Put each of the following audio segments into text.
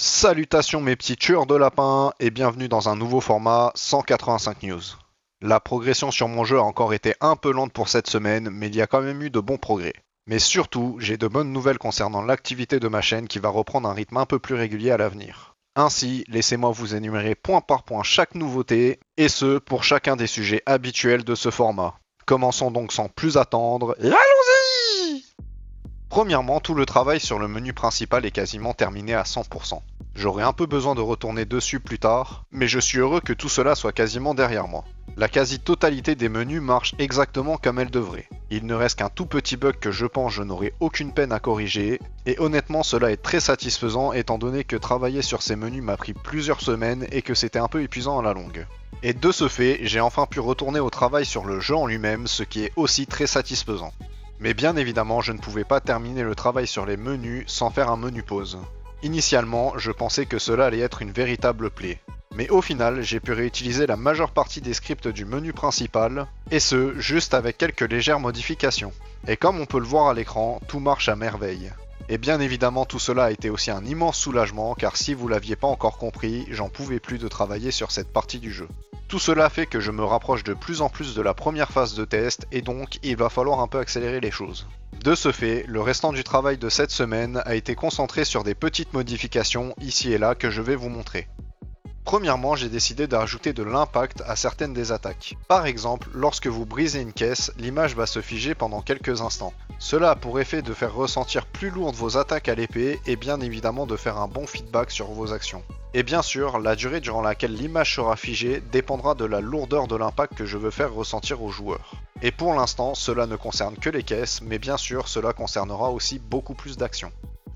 Salutations mes petits tueurs de lapins et bienvenue dans un nouveau format 185 news. La progression sur mon jeu a encore été un peu lente pour cette semaine, mais il y a quand même eu de bons progrès. Mais surtout, j'ai de bonnes nouvelles concernant l'activité de ma chaîne qui va reprendre un rythme un peu plus régulier à l'avenir. Ainsi, laissez-moi vous énumérer point par point chaque nouveauté, et ce, pour chacun des sujets habituels de ce format. Commençons donc sans plus attendre, et allons-y! Premièrement, tout le travail sur le menu principal est quasiment terminé à 100%. J'aurai un peu besoin de retourner dessus plus tard, mais je suis heureux que tout cela soit quasiment derrière moi. La quasi-totalité des menus marche exactement comme elle devrait. Il ne reste qu'un tout petit bug que je pense je n'aurai aucune peine à corriger, et honnêtement cela est très satisfaisant étant donné que travailler sur ces menus m'a pris plusieurs semaines et que c'était un peu épuisant à la longue. Et de ce fait, j'ai enfin pu retourner au travail sur le jeu en lui-même, ce qui est aussi très satisfaisant. Mais bien évidemment, je ne pouvais pas terminer le travail sur les menus sans faire un menu pause. Initialement, je pensais que cela allait être une véritable plaie. Mais au final, j'ai pu réutiliser la majeure partie des scripts du menu principal, et ce, juste avec quelques légères modifications. Et comme on peut le voir à l'écran, tout marche à merveille. Et bien évidemment, tout cela a été aussi un immense soulagement, car si vous l'aviez pas encore compris, j'en pouvais plus de travailler sur cette partie du jeu. Tout cela fait que je me rapproche de plus en plus de la première phase de test, et donc il va falloir un peu accélérer les choses. De ce fait, le restant du travail de cette semaine a été concentré sur des petites modifications ici et là que je vais vous montrer. Premièrement, j'ai décidé d'ajouter de l'impact à certaines des attaques. Par exemple, lorsque vous brisez une caisse, l'image va se figer pendant quelques instants. Cela a pour effet de faire ressentir plus lourdes vos attaques à l'épée et bien évidemment de faire un bon feedback sur vos actions. Et bien sûr, la durée durant laquelle l'image sera figée dépendra de la lourdeur de l'impact que je veux faire ressentir aux joueurs. Et pour l'instant, cela ne concerne que les caisses, mais bien sûr, cela concernera aussi beaucoup plus d'actions.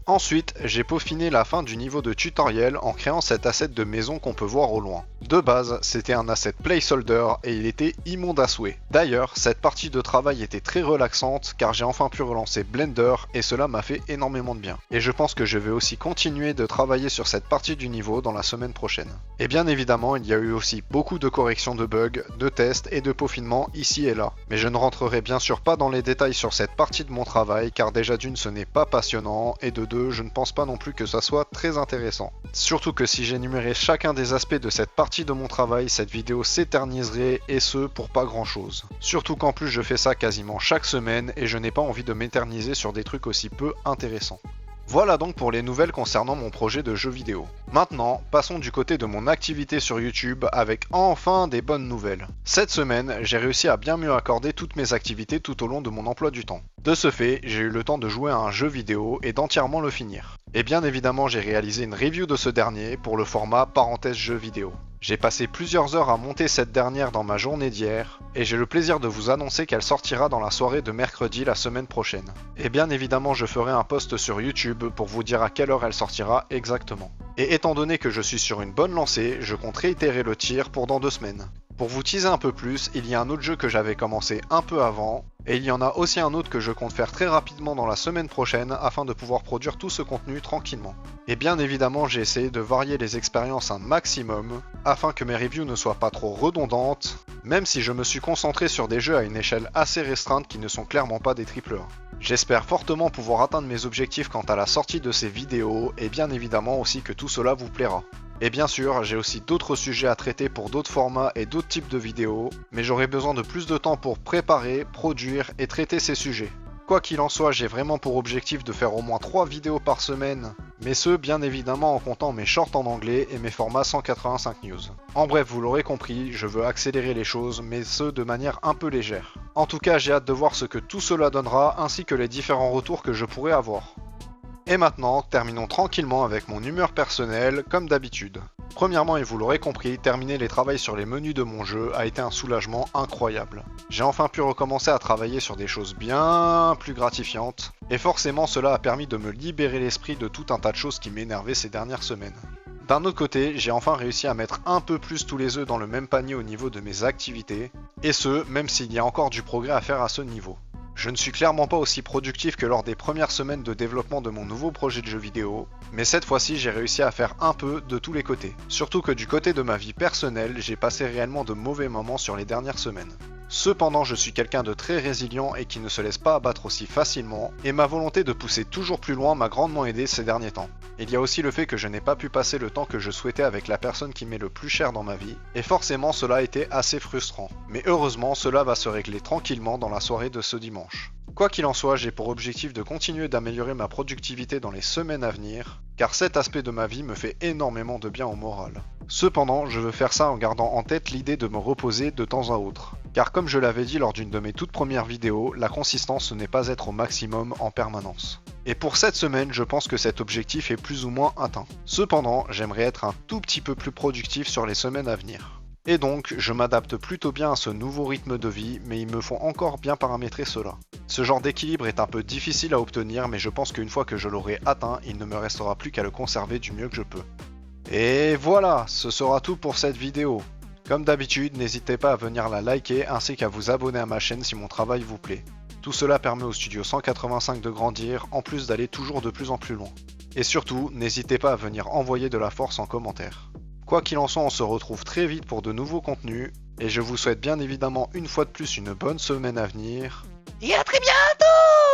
Ensuite, j'ai peaufiné la fin du niveau de tutoriel en créant cet asset de maison qu'on peut voir au loin. De base, c'était un asset placeholder et il était immonde à souhait. D'ailleurs, cette partie de travail était très relaxante car j'ai enfin pu relancer Blender et cela m'a fait énormément de bien. Et je pense que je vais aussi continuer de travailler sur cette partie du niveau dans la semaine prochaine. Et bien évidemment, il y a eu aussi beaucoup de corrections de bugs, de tests et de peaufinement ici et là. Mais je ne rentrerai bien sûr pas dans les détails sur cette partie de mon travail car déjà d'une ce n'est pas passionnant et de deux je ne pense pas non plus que ça soit très intéressant. Surtout que si j'énumérais chacun des aspects de cette partie de mon travail, cette vidéo s'éterniserait et ce pour pas grand chose. Surtout qu'en plus je fais ça quasiment chaque semaine et je n'ai pas envie de m'éterniser sur des trucs aussi peu intéressants. Voilà donc pour les nouvelles concernant mon projet de jeu vidéo. Maintenant, passons du côté de mon activité sur YouTube avec enfin des bonnes nouvelles. Cette semaine, j'ai réussi à bien mieux accorder toutes mes activités tout au long de mon emploi du temps. De ce fait, j'ai eu le temps de jouer à un jeu vidéo et d'entièrement le finir. Et bien évidemment, j'ai réalisé une review de ce dernier pour le format parenthèse jeu vidéo. J'ai passé plusieurs heures à monter cette dernière dans ma journée d'hier, et j'ai le plaisir de vous annoncer qu'elle sortira dans la soirée de mercredi la semaine prochaine. Et bien évidemment je ferai un post sur YouTube pour vous dire à quelle heure elle sortira exactement. Et étant donné que je suis sur une bonne lancée, je compte réitérer le tir pour dans 2 semaines. Pour vous teaser un peu plus, il y a un autre jeu que j'avais commencé un peu avant, et il y en a aussi un autre que je compte faire très rapidement dans la semaine prochaine afin de pouvoir produire tout ce contenu tranquillement. Et bien évidemment j'ai essayé de varier les expériences un maximum, afin que mes reviews ne soient pas trop redondantes, même si je me suis concentré sur des jeux à une échelle assez restreinte qui ne sont clairement pas des AAA. J'espère fortement pouvoir atteindre mes objectifs quant à la sortie de ces vidéos, et bien évidemment aussi que tout cela vous plaira. Et bien sûr, j'ai aussi d'autres sujets à traiter pour d'autres formats et d'autres types de vidéos, mais j'aurai besoin de plus de temps pour préparer, produire et traiter ces sujets. Quoi qu'il en soit, j'ai vraiment pour objectif de faire au moins 3 vidéos par semaine, mais ce bien évidemment en comptant mes shorts en anglais et mes formats 185 news. En bref, vous l'aurez compris, je veux accélérer les choses, mais ce de manière un peu légère. En tout cas, j'ai hâte de voir ce que tout cela donnera, ainsi que les différents retours que je pourrai avoir. Et maintenant, terminons tranquillement avec mon humeur personnelle, comme d'habitude. Premièrement, et vous l'aurez compris, terminer les travaux sur les menus de mon jeu a été un soulagement incroyable. J'ai enfin pu recommencer à travailler sur des choses bien plus gratifiantes, et forcément cela a permis de me libérer l'esprit de tout un tas de choses qui m'énervaient ces dernières semaines. D'un autre côté, j'ai enfin réussi à mettre un peu plus tous les œufs dans le même panier au niveau de mes activités, et ce, même s'il y a encore du progrès à faire à ce niveau. Je ne suis clairement pas aussi productif que lors des premières semaines de développement de mon nouveau projet de jeu vidéo, mais cette fois-ci j'ai réussi à faire un peu de tous les côtés. Surtout que du côté de ma vie personnelle, j'ai passé réellement de mauvais moments sur les dernières semaines. Cependant, je suis quelqu'un de très résilient et qui ne se laisse pas abattre aussi facilement, et ma volonté de pousser toujours plus loin m'a grandement aidé ces derniers temps. Il y a aussi le fait que je n'ai pas pu passer le temps que je souhaitais avec la personne qui m'est le plus chère dans ma vie, et forcément cela a été assez frustrant. Mais heureusement, cela va se régler tranquillement dans la soirée de ce dimanche. Quoi qu'il en soit, j'ai pour objectif de continuer d'améliorer ma productivité dans les semaines à venir, car cet aspect de ma vie me fait énormément de bien au moral. Cependant, je veux faire ça en gardant en tête l'idée de me reposer de temps à autre. Car comme je l'avais dit lors d'une de mes toutes premières vidéos, la consistance ce n'est pas être au maximum en permanence. Et pour cette semaine, je pense que cet objectif est plus ou moins atteint. Cependant, j'aimerais être un tout petit peu plus productif sur les semaines à venir. Et donc, je m'adapte plutôt bien à ce nouveau rythme de vie, mais il me faut encore bien paramétrer cela. Ce genre d'équilibre est un peu difficile à obtenir, mais je pense qu'une fois que je l'aurai atteint, il ne me restera plus qu'à le conserver du mieux que je peux. Et voilà, ce sera tout pour cette vidéo. Comme d'habitude, n'hésitez pas à venir la liker ainsi qu'à vous abonner à ma chaîne si mon travail vous plaît. Tout cela permet au Studio 185 de grandir, en plus d'aller toujours de plus en plus loin. Et surtout, n'hésitez pas à venir envoyer de la force en commentaire. Quoi qu'il en soit, on se retrouve très vite pour de nouveaux contenus, et je vous souhaite bien évidemment une fois de plus une bonne semaine à venir. Et à très bientôt!